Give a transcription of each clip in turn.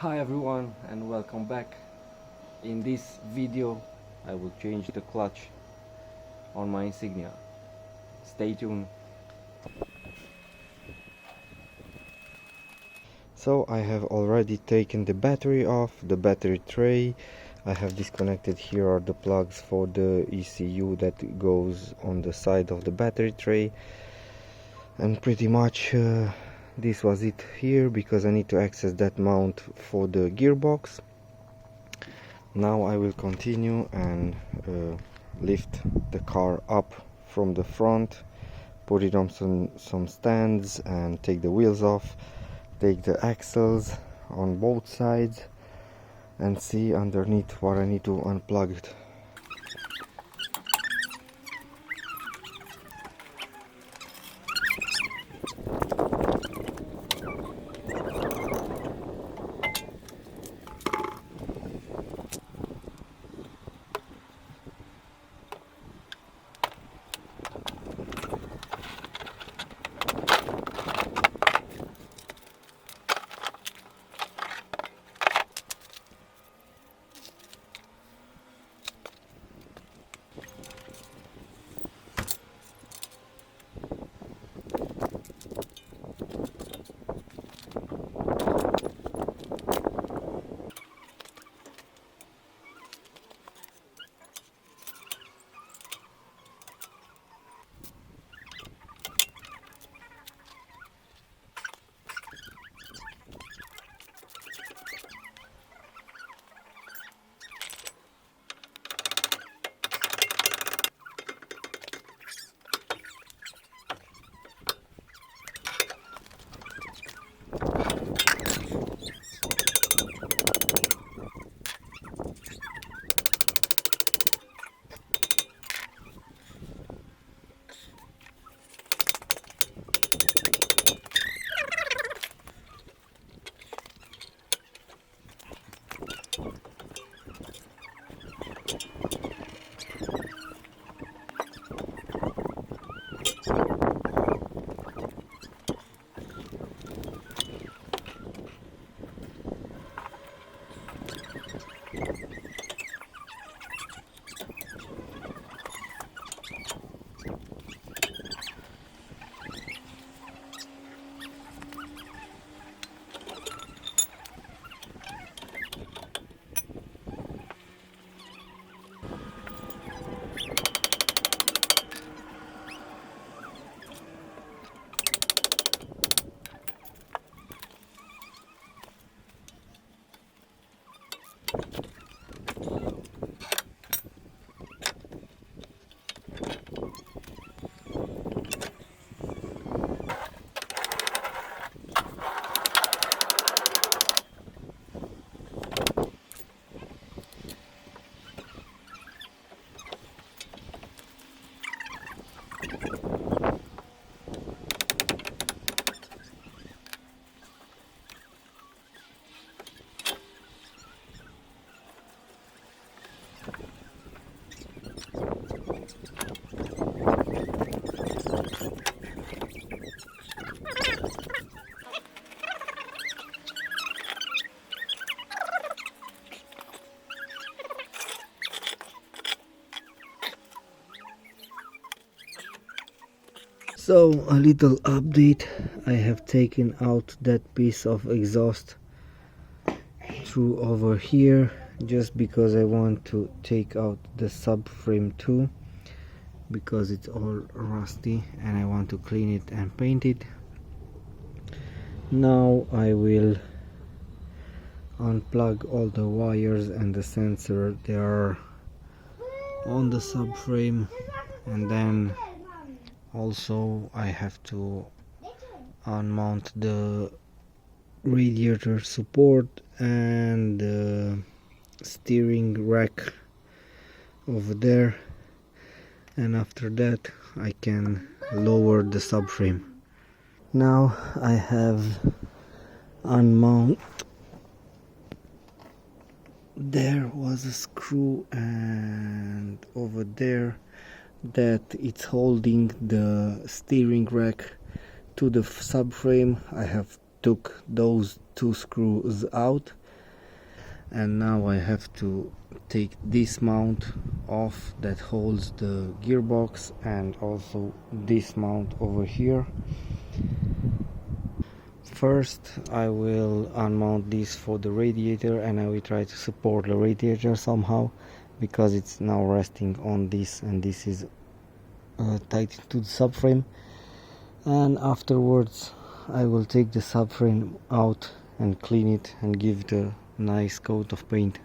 Hi everyone and welcome back. In this video I will change the clutch on my Insignia. Stay tuned. So I have already taken the battery off, the battery tray. I have disconnected. Here are the plugs for the ECU that goes on the side of the battery tray, and pretty much this was it here, because I need to access that mount for the gearbox. Now I will continue and lift the car up from the front, put it on some stands and take the wheels off, take the axles on both sides and see underneath what I need to unplug it. So a little update: I have taken out that piece of exhaust through over here, just because I want to take out the subframe too, because it's all rusty and I want to clean it and paint it. Now I will unplug all the wires and the sensor. They are on the subframe, and then also I have to unmount the radiator support and the steering rack over there, and after that I can lower the subframe. Now I have unmounted. There was a screw and over there that it's holding the steering rack to the subframe. I have took those two screws out And now I have to take this mount off that holds the gearbox, and also this mount over here. First I will unmount this for the radiator, and I will try to support the radiator somehow, because it's now resting on this, and this is tied to the subframe. And afterwards I will take the subframe out and clean it and give it a nice coat of paint.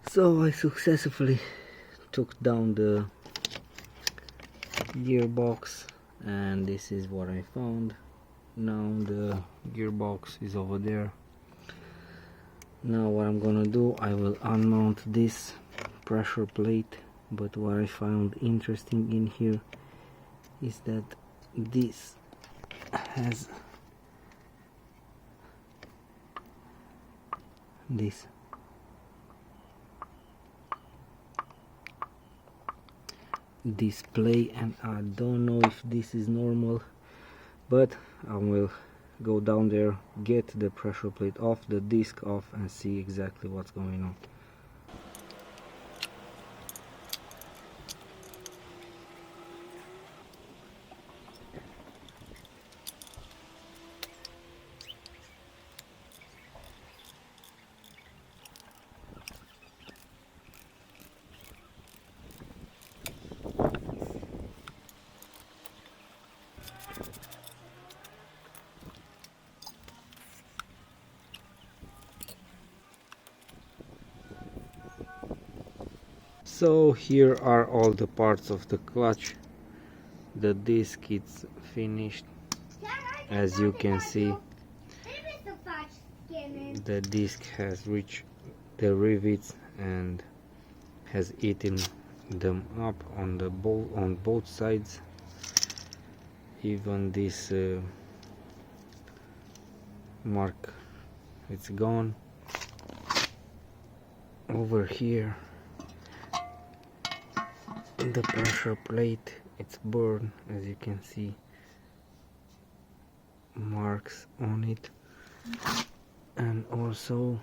So I successfully took down the gearbox, and this is what I found. Now the gearbox is over there. Now what I'm gonna do, I will unmount this pressure plate, but what I found interesting in here is that this has this display, and I don't know if this is normal, but I will go down there, get the pressure plate off, the disc off, and see exactly what's going on. So here are all the parts of the clutch. The disc is finished. As you can see, the disc has reached the rivets and has eaten them up on both sides. even this mark, it's gone. Over here the pressure plate, it's burned, as you can see, marks on it. And also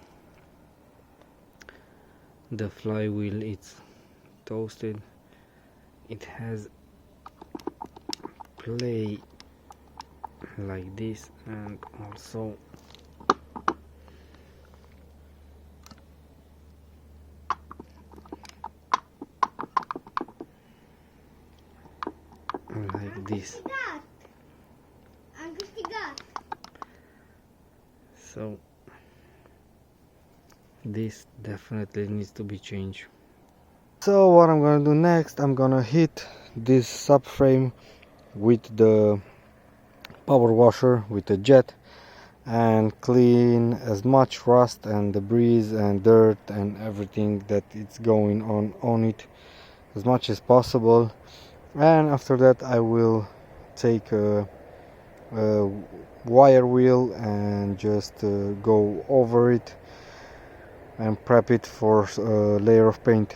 the flywheel, it's toasted. It has play like this, and also like this. So this definitely needs to be changed. So what I'm gonna do next, I'm gonna hit this subframe with the power washer, with the jet, and clean as much rust and debris and dirt and everything that it's going on it as much as possible. And after that I will take a wire wheel and just go over it and prep it for a layer of paint.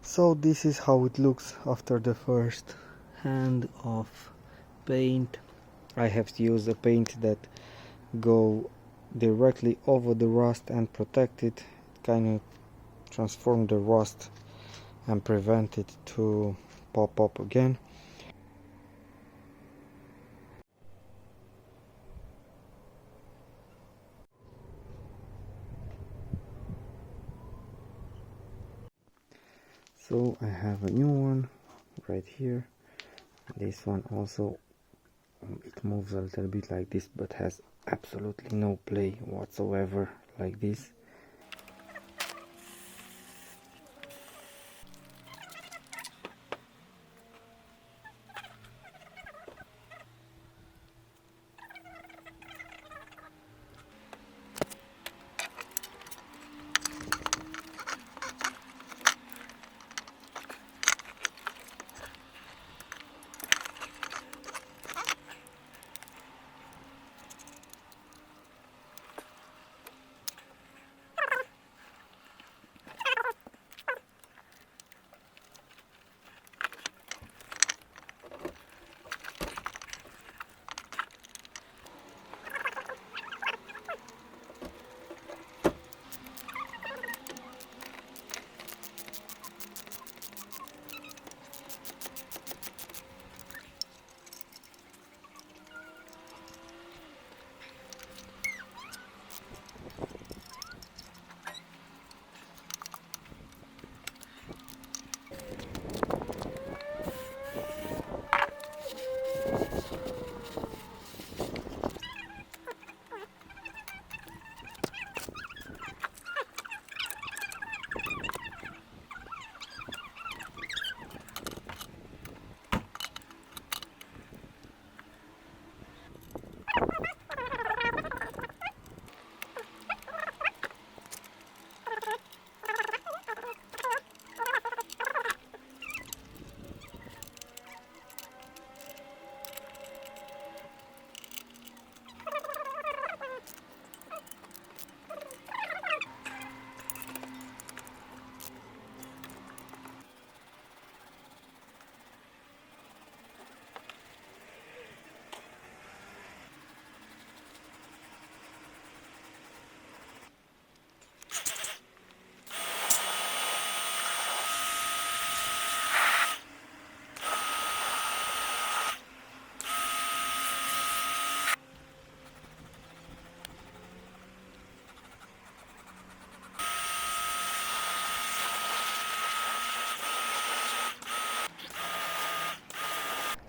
So this is how it looks after the first hand of paint. I have to use a paint that go directly over the rust and protect it, kind of transform the rust and prevent it to pop up again. So I have a new one right here. This one also, it moves a little bit like this, but has absolutely no play whatsoever like this.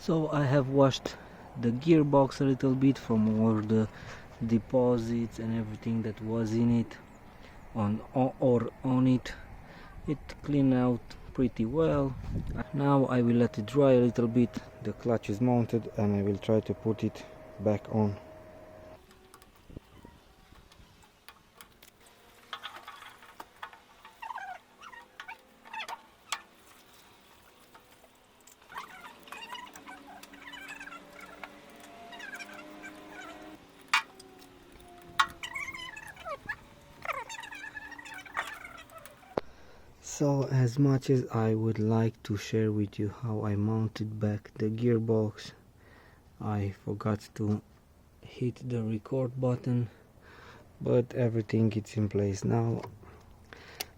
So I have washed the gearbox a little bit from all the deposits and everything that was in it or on it. It cleaned out pretty well. Now I will let it dry a little bit. The clutch is mounted and I will try to put it back on. So as much as I would like to share with you how I mounted back the gearbox, I forgot to hit the record button, but everything is in place now.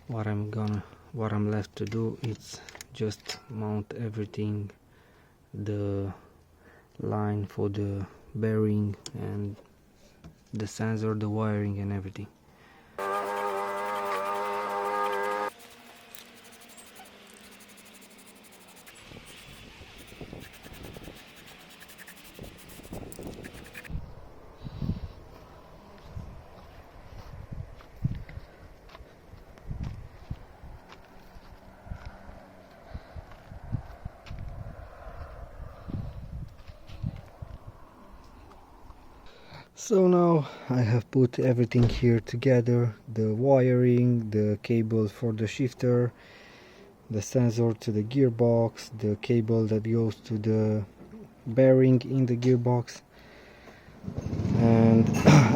What I'm left to do is just mount everything, the line for the bearing and the sensor, the wiring and everything. So now I have put everything here together, the wiring, the cable for the shifter, the sensor to the gearbox, the cable that goes to the bearing in the gearbox, and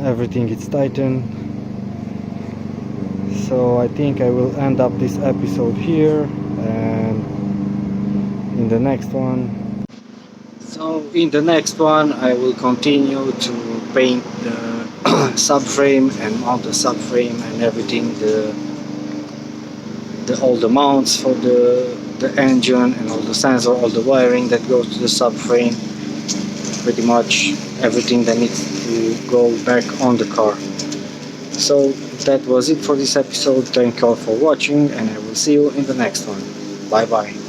everything is tightened. So I think I will end up this episode here, and in the next one I will continue to paint the subframe and mount the subframe and everything, all the mounts for the engine and all the sensor, all the wiring that goes to the subframe, pretty much everything that needs to go back on the car. So that was it for this episode. Thank you all for watching and I will see you in the next one. Bye bye.